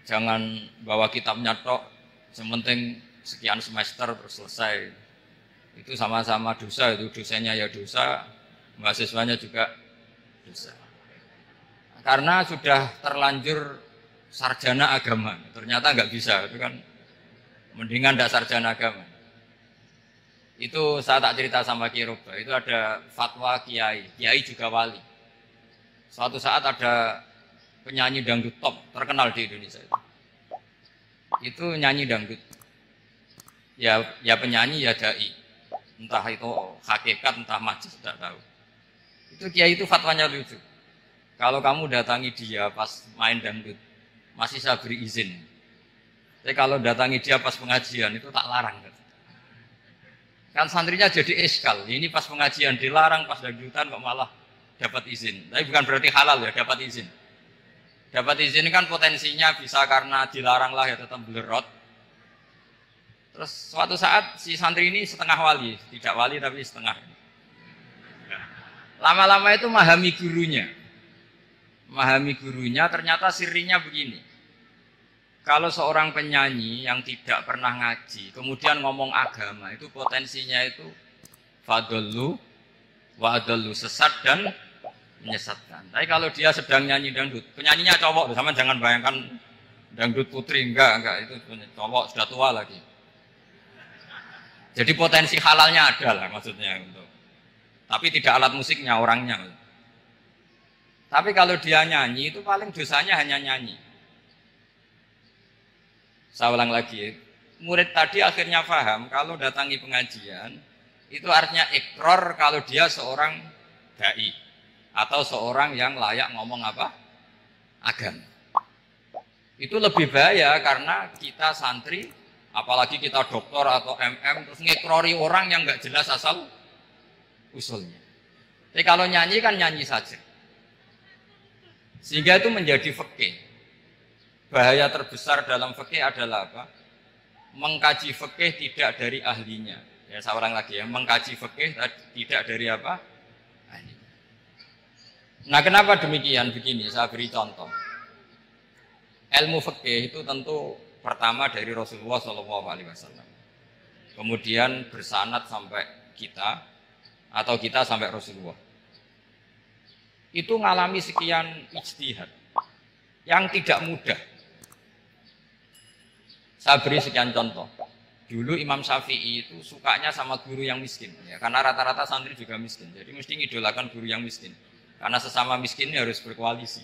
Jangan bawa kitabnya tok, yang penting sekian semester terus selesai. Itu sama-sama dosa, itu dosennya ya dosa, mahasiswanya juga dosa. Karena sudah terlanjur sarjana agama, ternyata nggak bisa, itu kan mendingan nggak sarjana agama. Itu saya tak cerita sama Kiai Roba, itu ada fatwa kiai juga wali. Suatu saat ada penyanyi dangdut top terkenal di Indonesia itu nyanyi dangdut. Ya penyanyi ya dai. Entah itu hakikat entah majus tidak tahu. Itu kiai itu fatwanya lucu. Kalau kamu datangi dia pas main dangdut masih saya beri izin. Tapi kalau datangi dia pas pengajian itu tak larang. Kan santrinya jadi eskal. Ini pas pengajian dilarang, pas dangdutan kok malah dapat izin. Tapi bukan berarti halal ya, dapat izin. Dapat izin kan potensinya bisa karena dilarang lah ya tetap belerot. Terus suatu saat si santri ini setengah wali, tidak wali tapi setengah. Lama-lama itu memahami gurunya. Memahami gurunya ternyata sirinya begini. Kalau seorang penyanyi yang tidak pernah ngaji, kemudian ngomong agama, itu potensinya itu fadollu wa adollu, sesat dan menyesatkan. Tapi kalau dia sedang nyanyi dangdut, penyanyinya cowok, sama jangan bayangkan dangdut putri, enggak, itu cowok sudah tua lagi. Jadi potensi halalnya ada lah maksudnya untuk. Tapi tidak alat musiknya, orangnya. Tapi kalau dia nyanyi itu paling dosanya hanya nyanyi. Saya ulang lagi, murid tadi akhirnya paham kalau datangi pengajian itu artinya ikrar kalau dia seorang dai atau seorang yang layak ngomong apa? Agama. Itu lebih bahaya karena kita santri, apalagi kita doktor atau MM, terus ngikrori orang yang nggak jelas asal usulnya. Tapi kalau nyanyi kan nyanyi saja. Sehingga itu menjadi fikih. Bahaya terbesar dalam fikih adalah apa? Mengkaji fikih tidak dari ahlinya. Ya, saya ulang lagi ya, mengkaji fikih tidak dari apa? Ahlinya. Nah, kenapa demikian? Begini, saya beri contoh. Ilmu fikih itu tentu pertama dari Rasulullah SAW. Kemudian bersanad sampai kita atau kita sampai Rasulullah. Itu ngalami sekian ijtihad yang tidak mudah. Saya beri sekian contoh. Dulu Imam Syafi'i itu sukanya sama guru yang miskin, ya, karena rata-rata santri juga miskin. Jadi mesti ngidolakan guru yang miskin. Karena sesama miskin harus berkoalisi.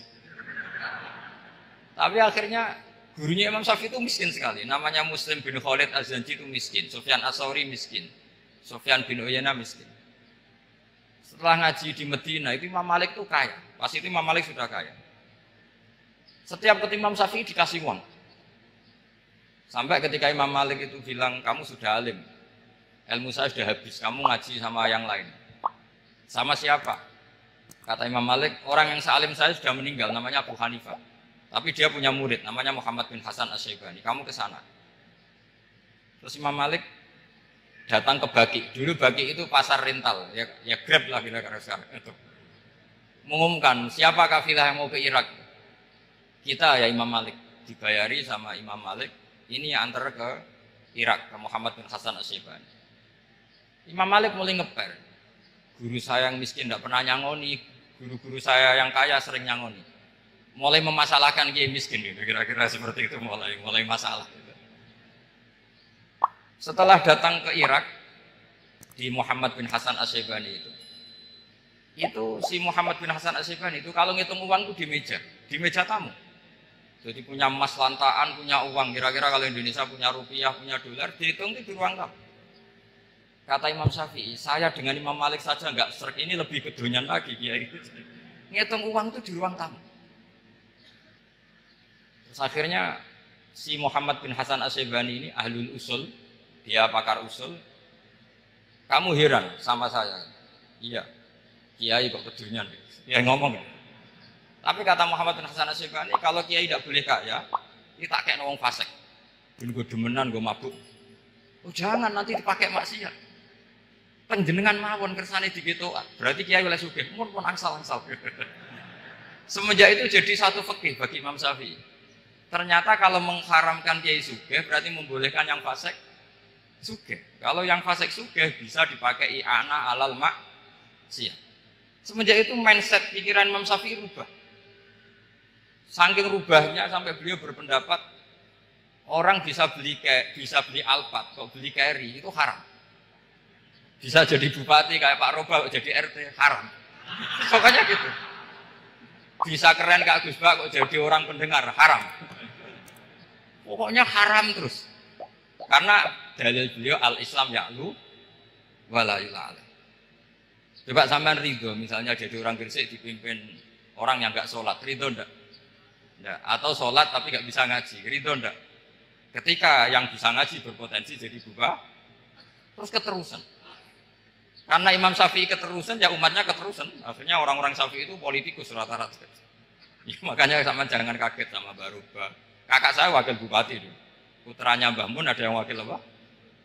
Tapi akhirnya gurunya Imam Syafi'i itu miskin sekali. Namanya Muslim bin Khalid Az-Zanji itu miskin. Sufyan As-Tsauri miskin. Sufyan bin Uyainah miskin. Setelah ngaji di Medina itu Imam Malik itu kaya. Pas itu Imam Malik sudah kaya. Setiap ketemu Imam Syafi'i dikasih uang. Sampai ketika Imam Malik itu bilang, kamu sudah alim, ilmu saya sudah habis, kamu ngaji sama yang lain. Sama siapa? Kata Imam Malik, orang yang sealim saya sudah meninggal, namanya Abu Hanifah. Tapi dia punya murid, namanya Muhammad bin Hasan Asy-Syaibani, kamu ke sana. Terus Imam Malik datang ke Baqi. Dulu Baqi itu pasar rental, ya Grab lah kira-kira sekarang. Mengumumkan, siapa kafilah yang mau ke Irak? Kita ya Imam Malik, dibayari sama Imam Malik. Ini antar ke Irak, ke Muhammad bin Hasan Asy-Syaibani. Imam Malik mulai ngeper. Guru saya yang miskin tidak pernah nyangoni, guru-guru saya yang kaya sering nyangoni. Mulai memasalahkan kiai miskin, gitu. Kira-kira seperti itu mulai masalah. Gitu. Setelah datang ke Irak, di Muhammad bin Hasan Asy-Syaibani itu si Muhammad bin Hasan Asy-Syaibani itu kalau ngitung uang itu di meja tamu. Jadi punya emas lantaan, punya uang. Kira-kira kalau Indonesia punya rupiah, punya dolar, dihitung itu di ruang tamu. Kata Imam Syafi'i, saya dengan Imam Malik saja nggak serk, ini lebih kedonyan lagi. Ya. Ngitung uang itu di ruang tamu. Terus akhirnya si Muhammad bin Hasan Asy-Syaibani ini ahlul usul, dia pakar usul. Kamu heran sama saya? Iya, kiai kok kedonyan. Ya ngomong. Tapi kata Muhammad bin Hasan Asy-Syaibani, kalau kiai tidak boleh kaya, kita kayak wong fasik. Gue demenan, gue mabuk. Oh jangan, nanti dipakai maksiat. Penjenengan mawon kersane digitu, berarti kiai oleh sugih. Mun pun angsal-angsal. Semenjak itu jadi satu fikih bagi Imam Syafi'i. Ternyata kalau mengharamkan kiai sugih berarti membolehkan yang fasik sugih. Kalau yang fasik sugih bisa dipakai i'anah alal maksiyah. Semenjak itu mindset pikiran Imam Syafi'i rubah. Saking rubahnya sampai beliau berpendapat orang bisa beli Alphard, kok beli carry itu haram. Bisa jadi bupati kayak Pak Roba, jadi RT haram. Pokoknya gitu. Bisa keren kayak Gus Bak, kok jadi orang pendengar haram. Pokoknya haram terus. Karena dalil beliau al-Islam ya'lu wala yula'ala. Coba sampean ridho, misalnya jadi orang Gresik dipimpin orang yang nggak sholat, ridho ndak? Ndak. Atau sholat tapi nggak bisa ngaji, ridho ndak? Ketika yang bisa ngaji berpotensi jadi buka, terus keterusan. Karena Imam Syafi'i keterusan, ya umatnya keterusan. Akhirnya orang-orang Syafi'i itu politikus rata-rata. Ya, makanya sama jangan kaget sama Barubah. Kakak saya wakil bupati dulu. Putranya Mbah Mun ada yang wakil apa?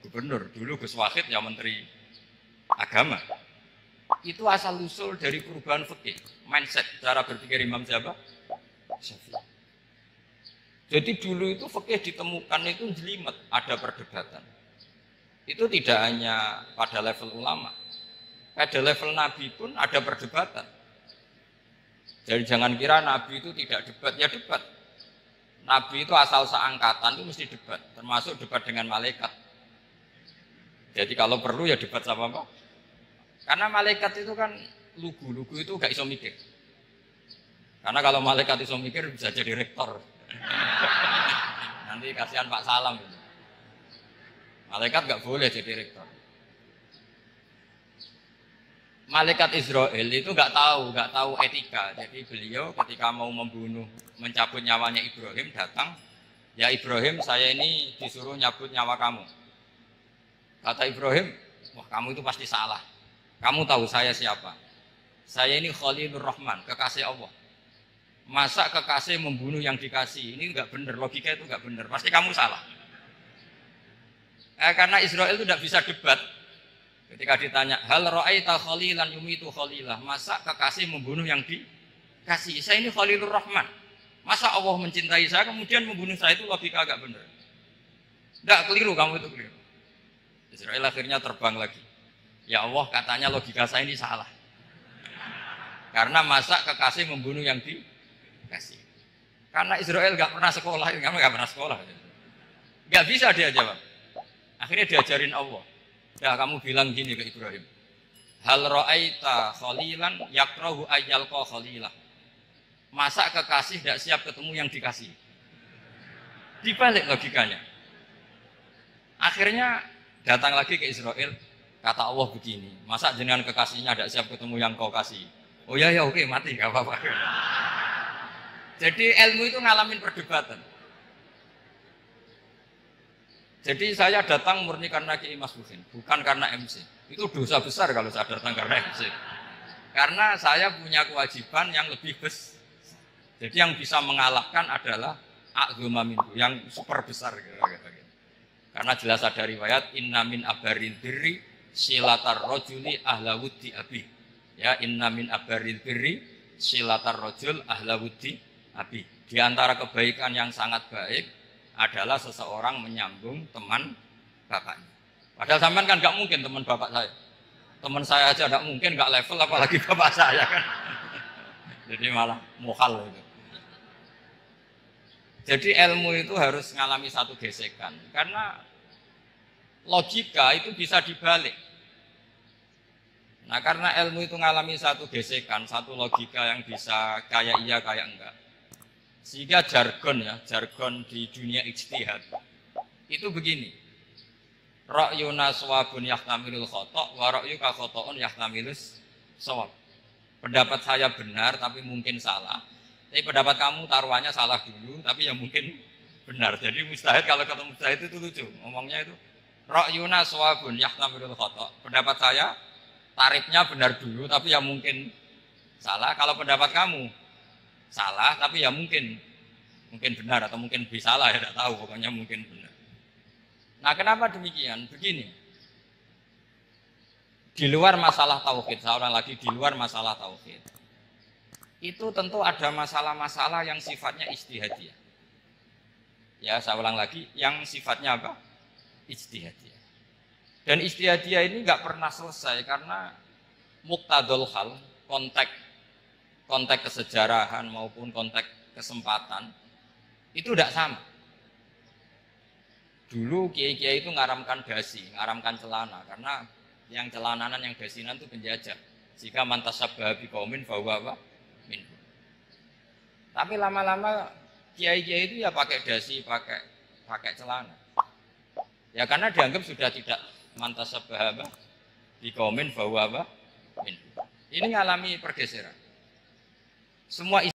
Gubernur. Dulu Gus Wahid yang menteri agama. Itu asal usul dari perubahan fikih, mindset, cara berpikir Imam siapa? Syafi'i. Jadi dulu itu fikih ditemukan itu jelimet, ada perdebatan. Itu tidak hanya pada level ulama, pada level Nabi pun ada perdebatan. Jadi jangan kira Nabi itu tidak debat, ya debat. Nabi itu asal seangkatan itu mesti debat, termasuk debat dengan malaikat. Jadi kalau perlu ya debat sama apa? Karena malaikat itu kan lugu itu gak iso mikir. Karena kalau malaikat iso mikir bisa jadi rektor. Nanti kasihan Pak Salam gitu. Malaikat gak boleh jadi rektor. Malaikat Israel itu gak tahu etika. Jadi beliau ketika mau membunuh, mencabut nyawanya Ibrahim datang, ya Ibrahim saya ini disuruh nyabut nyawa kamu. Kata Ibrahim, wah kamu itu pasti salah. Kamu tahu saya siapa? Saya ini Khalilur Rahman, kekasih Allah. Masa kekasih membunuh yang dikasih? Ini enggak benar, logika itu enggak benar. Pasti kamu salah. Karena Israel itu tidak bisa debat. Ketika ditanya, hal ra'aita khalilan yumitu khalilah? Masa kekasih membunuh yang dikasih? Saya ini Khalilur Rahman. Masa Allah mencintai saya kemudian membunuh saya? Itu logika agak benar. Enggak, keliru, kamu itu keliru. Israel akhirnya terbang lagi. Ya Allah, katanya logika saya ini salah. Karena masa kekasih membunuh yang dikasih. Karena Israel nggak pernah sekolah, kamu nggak pernah sekolah. Nggak bisa dia jawab. Akhirnya diajarin Allah. Ya kamu bilang gini ke Ibrahim. Hal ra'aita khalilan yakrahu ayyalqa khalilah. Masa kekasih tidak siap ketemu yang dikasih. Dibalik logikanya. Akhirnya datang lagi ke Israel. Kata Allah begini, masa jenengan kekasihnya tidak siap ketemu yang kau kasih? Oh ya oke, mati gak apa-apa. Jadi ilmu itu ngalamin perdebatan. Jadi saya datang murni karena Kiai Mas Husin, bukan karena MC. Itu dosa besar kalau saya datang karena MC. Karena saya punya kewajiban yang lebih besar. Jadi yang bisa mengalahkan adalah a'dzuma minhu, yang super besar. Karena jelas ada riwayat inna min abaril birri silatar rojuli ahla wuddi abi. Ya, inna min abaril birri silatar rojul ahla wuddi abi. Di antara kebaikan yang sangat baik adalah seseorang menyambung teman bapaknya. Padahal sampean kan nggak mungkin teman bapak saya. Teman saya aja nggak mungkin, nggak level apalagi bapak saya kan. Jadi malah mukhal itu. Jadi ilmu itu harus mengalami satu gesekan. Karena logika itu bisa dibalik. Nah karena ilmu itu mengalami satu gesekan, satu logika yang bisa kayak iya kayak enggak. Sehingga jargon di dunia ijtihad itu begini. Ra'yuna shawabun yahtamilul khata' wa ra'yuka khata'un yahtamilus shawab. Pendapat saya benar tapi mungkin salah. Tapi pendapat kamu taruhannya salah dulu tapi ya mungkin benar. Jadi mustahid kalau ketemu mustahid itu lucu. Ngomongnya itu ra'yuna shawabun yahtamilul khata'. Pendapat saya tarifnya benar dulu tapi ya mungkin salah. Kalau pendapat kamu salah tapi ya mungkin benar atau mungkin bisa salah, ya tidak tahu, pokoknya mungkin benar. Nah kenapa demikian? Begini, di luar masalah tauhid, seorang lagi di luar masalah tauhid itu tentu ada masalah-masalah yang sifatnya ijtihadiyah. Ya, saya ulang lagi, yang sifatnya apa? Ijtihadiyah. Dan ijtihadiyah ini nggak pernah selesai karena muktadul hal, konteks kesejarahan maupun konteks kesempatan itu tidak sama. Dulu kiai-kiai itu ngaramkan dasi, ngaramkan celana karena yang celananan yang dasinan itu penjajah. Jika mantasabbaha biqaumin bahwa apa? Min. Tapi lama-lama kiai-kiai itu ya pakai dasi, pakai celana. Ya karena dianggap sudah tidak mantasabbaha biqaumin bahwa apa? Min. Ini ngalami pergeseran. Semua